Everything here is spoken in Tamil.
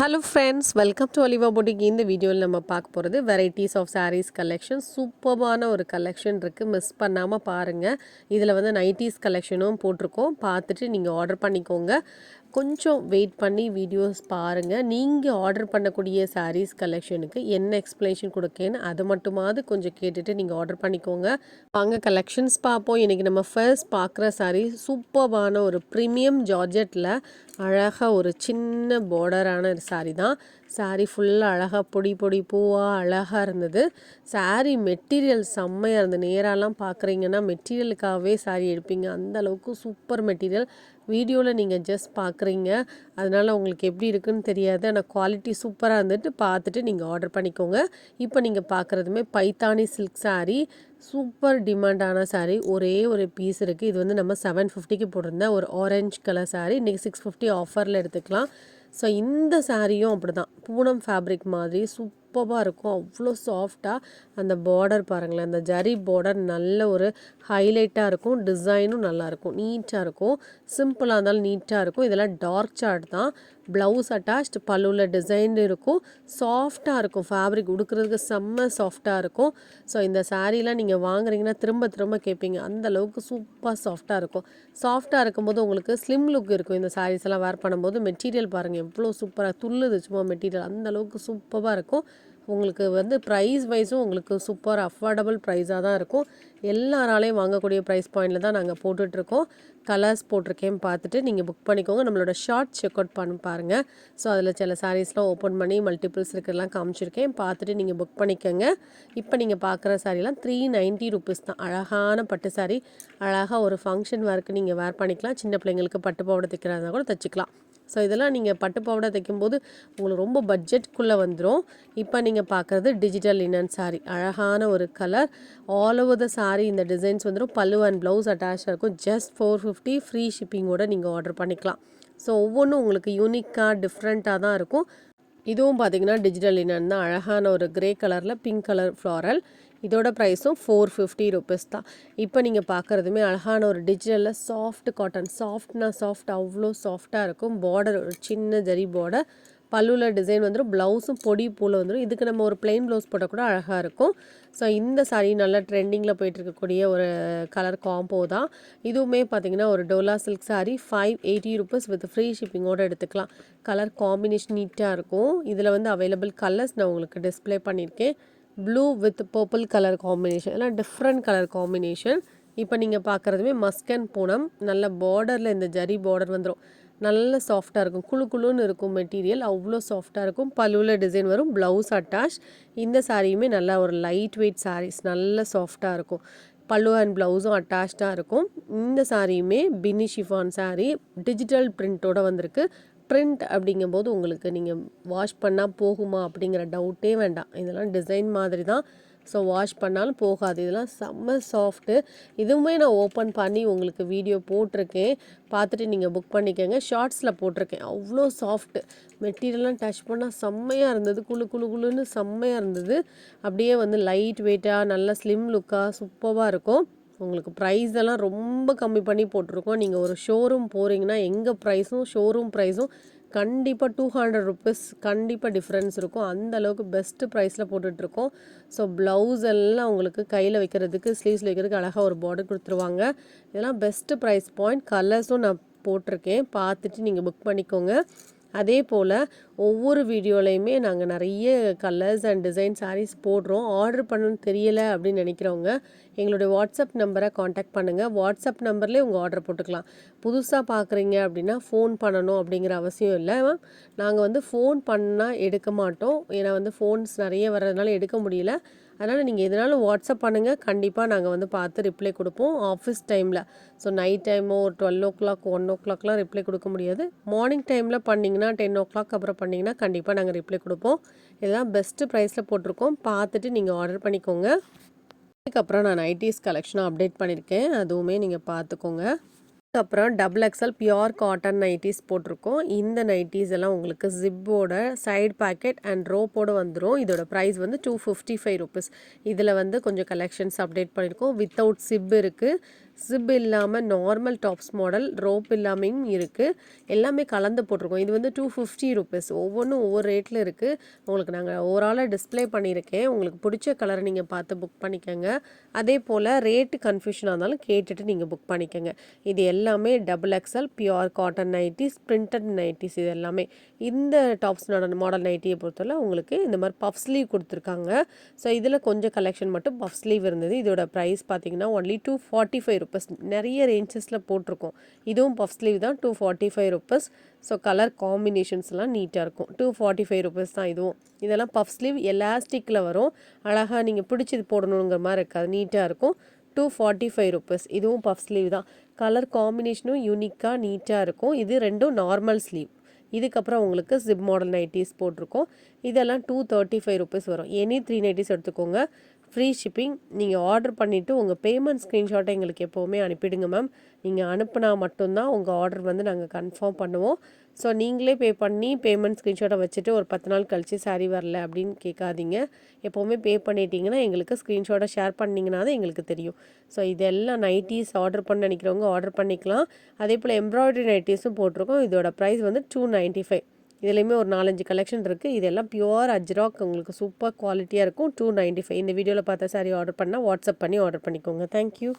Hello friends, welcome to Oliva boutique. இந்த வீடியோவில் நம்ம பார்க்க போகிறது வெரைட்டிஸ் ஆஃப் சாரீஸ் கலெக்ஷன். சூப்பர்பான ஒரு கலெக்ஷன் இருக்குது, மிஸ் பண்ணாமல் பாருங்கள். இதில் வந்து நைட்டிஸ் கலெக்ஷனும் போட்டிருக்கோம், பார்த்துட்டு நீங்கள் ஆர்டர் பண்ணிக்கோங்க. கொஞ்சம் வெயிட் பண்ணி வீடியோஸ் பாருங்கள். நீங்கள் ஆர்டர் பண்ணக்கூடிய சாரீஸ் கலெக்ஷனுக்கு என்ன எக்ஸ்ப்ளனேஷன் கொடுக்கேன்னு அதை மட்டுமாவது கொஞ்சம் கேட்டுட்டு நீங்கள் ஆர்டர் பண்ணிக்கோங்க. வாங்க கலெக்ஷன்ஸ் பார்ப்போம். இன்றைக்கி நம்ம ஃபர்ஸ்ட் பார்க்குற சாரீ சூப்பர்பான ஒரு ப்ரீமியம் ஜார்ஜெட்டில் அழகாக ஒரு சின்ன பார்டரான சாரீ தான். சாரீ ஃபுல்லாக அழகாக பொடி பொடி பூவாக அழகாக இருந்தது. சாரீ மெட்டீரியல் செம்மையாக இருந்தது. நேராலாம் பார்க்குறீங்கன்னா மெட்டீரியலுக்காகவே சாரீ எடுப்பீங்க, அந்தளவுக்கு சூப்பர் மெட்டீரியல். வீடியோவில் நீங்கள் ஜஸ்ட் பார்க்குறீங்க, அதனால் உங்களுக்கு எப்படி இருக்குன்னு தெரியாது. ஆனால் குவாலிட்டி சூப்பராக இருந்துட்டு பார்த்துட்டு நீங்கள் ஆர்டர் பண்ணிக்கோங்க. இப்போ நீங்கள் பார்க்குறதுமே பைத்தானி சில்க் சாரீ, சூப்பர் டிமாண்டான சாரீ. ஒரே ஒரு பீஸ் இருக்குது. இது வந்து நம்ம 750க்கு போட்டிருந்தேன். ஒரு ஆரஞ்சு கலர் சாரீ, இன்றைக்கி 650 ஆஃபரில் எடுத்துக்கலாம். ஸோ இந்த சாரியும் அப்படி தான், பூனம் ஃபேப்ரிக் மாதிரி சூப்பராக இருக்கும். அவ்வளோ சாஃப்டாக அந்த பார்டர் பாருங்களேன், அந்த ஜரி பார்டர் நல்ல ஒரு ஹைலைட்டாக இருக்கும். டிசைனும் நல்லாயிருக்கும், நீட்டாக இருக்கும். சிம்பிளாக இருந்தாலும் நீட்டாக இருக்கும். இதெல்லாம் டார்க் சார்ட் தான். ப்ளவுஸ் அட்டாச்ட், பல்லுவில் டிசைன் இருக்கும். சாஃப்டாக இருக்கும், ஃபேப்ரிக் உடுக்கிறதுக்கு செம்ம சாஃப்டாக இருக்கும். ஸோ இந்த சாரீலாம் நீங்கள் வாங்குறீங்கன்னா திரும்ப திரும்ப கேட்பீங்க, அந்தளவுக்கு சூப்பர் சாஃப்டாக இருக்கும். சாஃப்டாக இருக்கும்போது உங்களுக்கு ஸ்லிம் லுக் இருக்கும். இந்த சாரீஸ் எல்லாம் வேர் பண்ணும்போது மெட்டீரியல் பாருங்கள் எவ்வளோ சூப்பராக துள்ளுது, சும்மா மெட்டீரியல் அந்தளவுக்கு சூப்பராக இருக்கும். உங்களுக்கு வந்து ப்ரைஸ் வைஸும் உங்களுக்கு சூப்பர் அஃபோர்டபுள் ப்ரைஸாக தான் இருக்கும். எல்லாராலையும் வாங்கக்கூடிய ப்ரைஸ் பாயிண்டில் தான் நாங்கள் போட்டுட்ருக்கோம். கலர்ஸ் போட்டிருக்கேன், பார்த்துட்டு நீங்கள் புக் பண்ணிக்கோங்க. நம்மளோட ஷார்ட் செக் அவுட் பண்ணி பாருங்கள். ஸோ அதில் சில சாரீஸ்லாம் ஓப்பன் பண்ணி மல்டிபிள்ஸ் இருக்கிறதெல்லாம் காமிச்சிருக்கேன், பார்த்துட்டு நீங்கள் புக் பண்ணிக்கோங்க. இப்போ நீங்கள் பார்க்குற சாரீலாம் 390 ருபீஸ் தான். அழகான பட்டு சாரீ, அழகாக ஒரு ஃபங்க்ஷன் வேர்க்கு நீங்கள் வேர் பண்ணிக்கலாம். சின்ன பிள்ளைங்களுக்கு பட்டு பாவாடை தைக்கிறதா கூட தைச்சிக்கலாம். ஸோ இதெல்லாம் நீங்கள் பட்டு பாவாடை தைக்கும்போது உங்களுக்கு ரொம்ப பட்ஜெட்குள்ளே வந்துடும். இப்போ நீங்கள் பார்க்குறது டிஜிட்டல் லினன் சாரீ, அழகான ஒரு colour. All over the sari இந்த டிசைன்ஸ் வந்துடும். பல்லு அண்ட் ப்ளவுஸ் அட்டாச்சாக இருக்கும். ஜஸ்ட் 450 ஃப்ரீ ஷிப்பிங்கோடு நீங்கள் ஆர்டர் பண்ணிக்கலாம். ஸோ ஒவ்வொன்றும் உங்களுக்கு யூனிக்காக டிஃப்ரெண்ட்டாக தான் இருக்கும். இதுவும் பார்த்திங்கன்னா டிஜிட்டல் லினன் தான். அழகான ஒரு கிரே கலரில் பிங்க் கலர் ஃப்ளாரல். இதோட ப்ரைஸும் 450 ருபீஸ் தான். இப்போ நீங்கள் பார்க்குறதுமே அழகான ஒரு டிஜிட்டலில் சாஃப்ட் காட்டன். சாஃப்ட்னா சாஃப்ட், அவ்வளோ சாஃப்டாக இருக்கும். பார்டர் ஒரு சின்ன ஜரி பார்டர், பல்லுவில் டிசைன் வந்துடும். ப்ளவுஸும் பொடி பூவில் வந்துடும். இதுக்கு நம்ம ஒரு பிளெயின் ப்ளவுஸ் போட்டால் கூட அழகாக இருக்கும். ஸோ இந்த சாரீ நல்லா ட்ரெண்டிங்கில் போயிட்டுருக்கக்கூடிய ஒரு கலர் காம்போ தான். இதுவுமே பார்த்திங்கன்னா ஒரு Dola silk sari, 580 rupees with free ஷிப்பிங்கோடு எடுத்துக்கலாம். கலர் காம்பினேஷன் நீட்டாக இருக்கும். இதில் வந்து அவைலபிள் கலர்ஸ் நான் உங்களுக்கு டிஸ்பிளே பண்ணியிருக்கேன். Blue with purple colour combination, எல்லாம் டிஃப்ரெண்ட் கலர் காம்பினேஷன். இப்போ நீங்கள் பார்க்குறதுமே மஸ்கன் பூனம், நல்ல பார்டரில் இந்த ஜரி பார்டர் வந்துடும். நல்ல சாஃப்டாக இருக்கும், குழு குழுன்னு இருக்கும் மெட்டீரியல், அவ்வளோ சாஃப்டாக இருக்கும். பல்லுவில் டிசைன் வரும், ப்ளவுஸ் அட்டாச். இந்த சாரியுமே நல்லா ஒரு லைட் வெயிட் சாரீஸ், நல்ல சாஃப்டாக இருக்கும். பல்லு அண்ட் ப்ளவுஸும் அட்டாச்சாக இருக்கும். இந்த சாரியுமே பின்னி ஷிஃபான் சாரீ, டிஜிட்டல் பிரிண்ட்டோடு வந்திருக்கு. பிரிண்ட் அப்படிங்கும்போது உங்களுக்கு நீங்கள் வாஷ் பண்ணால் போகுமா அப்படிங்கிற டவுட்டே வேண்டாம். இதெல்லாம் டிசைன் மாதிரி தான், ஸோ வாஷ் பண்ணாலும் போகாது. இதெல்லாம் செம்ம சாஃப்ட்டு. இதுவுமே நான் ஓப்பன் பண்ணி உங்களுக்கு வீடியோ போட்டிருக்கேன், பார்த்துட்டு நீங்கள் புக் பண்ணிக்கோங்க. ஷார்ட்ஸில் போட்டிருக்கேன். அவ்வளோ சாஃப்ட்டு மெட்டீரியல்லாம் டச் பண்ணால் செம்மையாக இருந்தது. குழு குழு குழுன்னு செம்மையாக இருந்தது. அப்படியே வந்து லைட் வெயிட்டாக நல்ல ஸ்லிம் லுக்காக சூப்பராக இருக்கும். உங்களுக்கு ப்ரைஸ் எல்லாம் ரொம்ப கம்மி பண்ணி போட்டிருக்கோம். நீங்கள் ஒரு ஷோரூம் போகிறீங்கன்னா எங்கள் ப்ரைஸும் ஷோரூம் ப்ரைஸும் கண்டிப்பாக 200 ருபீஸ் கண்டிப்பாக டிஃப்ரென்ஸ் இருக்கும். அந்தளவுக்கு பெஸ்ட்டு ப்ரைஸில் போட்டுட்ருக்கோம். ஸோ ப்ளவுஸ் எல்லாம் உங்களுக்கு கையில் வைக்கிறதுக்கு, ஸ்லீவ்ஸில் வைக்கிறதுக்கு அழகாக ஒரு பார்டர் கொடுத்துருவாங்க. இதெல்லாம் பெஸ்ட்டு ப்ரைஸ் பாயிண்ட். கலர்ஸும் நான் போட்டிருக்கேன், பார்த்துட்டு நீங்கள் புக் பண்ணிக்கோங்க. அதே போல் ஒவ்வொரு வீடியோலையுமே நாங்கள் நிறைய கலர்ஸ் அண்ட் டிசைன் சாரீஸ் போடுறோம். ஆர்டர் பண்ணணும்னு தெரியலை அப்படின்னு நினைக்கிறவங்க எங்களுடைய வாட்ஸ்அப் நம்பரை காண்டாக்ட் பண்ணுங்கள். வாட்ஸ்அப் நம்பர்லேயே உங்கள் ஆர்டர் போட்டுக்கலாம். புதுசாக பார்க்குறீங்க அப்படின்னா ஃபோன் பண்ணணும் அப்படிங்கிற அவசியம் இல்லை. நாங்கள் வந்து ஃபோன் பண்ணால் எடுக்க மாட்டோம், ஏன்னா வந்து ஃபோன்ஸ் நிறைய வர்றதுனால எடுக்க முடியல. அதனால் நீங்கள் எதுனாலும் வாட்ஸ்அப் பண்ணுங்கள், கண்டிப்பாக நாங்கள் வந்து பார்த்து ரிப்ளை கொடுப்போம் ஆஃபீஸ் டைமில். ஸோ நைட் டைமோ 12 o'clock 1 o'clockலாம் ரிப்ளை கொடுக்க முடியாது. மார்னிங் டைமில் பண்ணிங்கன்னா 10 o'clock அப்புறம் பண்ணிங்கன்னா கண்டிப்பாக நாங்கள் ரிப்ளை கொடுப்போம். இதெல்லாம் பெஸ்ட்டு ப்ரைஸில் போட்டிருக்கோம், பார்த்துட்டு நீங்கள் ஆர்டர் பண்ணிக்கோங்க. அதுக்கப்புறம் நான் நைட்டிஸ் கலெக்ஷனும் அப்டேட் பண்ணியிருக்கேன், அதுவுமே நீங்கள் பார்த்துக்கோங்க. அதுக்கப்புறம் double XL pure cotton nighties போட்டிருக்கோம். இந்த நைட்டிஸ் எல்லாம் உங்களுக்கு ஜிப்போட சைடு பேக்கெட் அண்ட் ரோப்போடு வந்துடும். இதோட ப்ரைஸ் வந்து 255 ருபீஸ். இதில் வந்து கொஞ்சம் கலெக்ஷன்ஸ் அப்டேட் பண்ணியிருக்கோம். வித்தவுட் சிப் இருக்குது, ஜிப் இல்லாமல் நார்மல் டாப்ஸ் மாடல் ரோப் இல்லாமையும் இருக்குது. எல்லாமே கலந்து போட்டிருக்கோம். இது வந்து 250 ருபீஸ். ஒவ்வொன்றும் ஒவ்வொரு ரேட்டில் இருக்குது. உங்களுக்கு நாங்கள் ஓவராலாக டிஸ்ப்ளே பண்ணியிருக்கேன். உங்களுக்கு பிடிச்ச கலரை நீங்கள் பார்த்து புக் பண்ணிக்கோங்க. அதே போல் ரேட்டு கன்ஃபியூஷனாக இருந்தாலும் கேட்டுட்டு நீங்கள் புக் பண்ணிக்கோங்க. இது எல்லாமே XXL pure cotton nighties, printed nighties. இது எல்லாமே இந்த டாப்ஸ்னோட மாடல் நைட்டியை பொறுத்தவரை உங்களுக்கு இந்த மாதிரி பஃப் ஸ்லீவ் கொடுத்துருக்காங்க. ஸோ இதில் கொஞ்சம் கலெக்ஷன் மட்டும் பஃப் ஸ்லீவ் இருந்தது. இதோட ப்ரைஸ் பார்த்தீங்கன்னா ஒன்லி 245 ருபீஸ். நிறைய ரேஞ்சஸில் போட்டிருக்கோம். இதுவும் பஃப் ஸ்லீவ் தான், 245 ருபீஸ். ஸோ கலர் காம்பினேஷன்ஸ்லாம் நீட்டாக இருக்கும். 245 ருபீஸ் தான் இதுவும். இதெல்லாம் பஃப் ஸ்லீவ் எலாஸ்டிக்கில் வரும். அழகாக நீங்கள் பிடிச்சது போடணுங்கிற மாதிரி இருக்காது, நீட்டாக இருக்கும். 245 ருபீஸ். இதுவும் பஃப் ஸ்லீவ் தான். கலர் காம்பினேஷனும் யூனிக்காக நீட்டாக இருக்கும். இது ரெண்டும் நார்மல் ஸ்லீவ். இதுக்கப்புறம் உங்களுக்கு ஜிப் மாடல் நைட்டிஸ் போட்டிருக்கோம். இதெல்லாம் 235 ருபீஸ் வரும். எனி 3 நைட்டிஸ் எடுத்துக்கோங்க. Free shipping. நீங்கள் ஆர்டர் பண்ணிவிட்டு உங்கள் பேமெண்ட் ஸ்க்ரீன்ஷாட்டை எங்களுக்கு எப்போவுமே அனுப்பிடுங்க மேம். நீங்கள் அனுப்புனா மட்டும்தான் உங்கள் ஆர்டர் வந்து நாங்கள் கன்ஃபார்ம் பண்ணுவோம். ஸோ நீங்களே பே பண்ணி பேமெண்ட் ஸ்க்ரீன்ஷாட்டை வச்சுட்டு ஒரு 10 நாள் கழிச்சு சாரி வரல அப்படின்னு கேட்காதீங்க. எப்போவுமே பே பண்ணிட்டீங்கன்னா எங்களுக்கு ஸ்க்ரீன்ஷாட்டை ஷேர் பண்ணிங்கன்னா தான் எங்களுக்கு தெரியும். ஸோ இதெல்லாம் நைட்டிஸ் ஆர்டர் பண்ண நினைக்கிறவங்க ஆர்டர் பண்ணிக்கலாம். அதே போல் எம்ப்ராய்டரி நைட்டிஸும் போட்டிருக்கோம். இதோட ப்ரைஸ் வந்து 295. இதுலேயுமே ஒரு 4-5 கலெக்ஷன் இருக்குது. இதெல்லாம் பியூர் அஜ்ராக், உங்களுக்கு சூப்பர் குவாலிட்டியாக இருக்கும். 295. இந்த வீடியோவில் பார்த்த சாரி ஆர்டர் பண்ணால் வாட்ஸ்அப் பண்ணி ஆர்டர் பண்ணிக்கோங்க. தேங்க்யூ.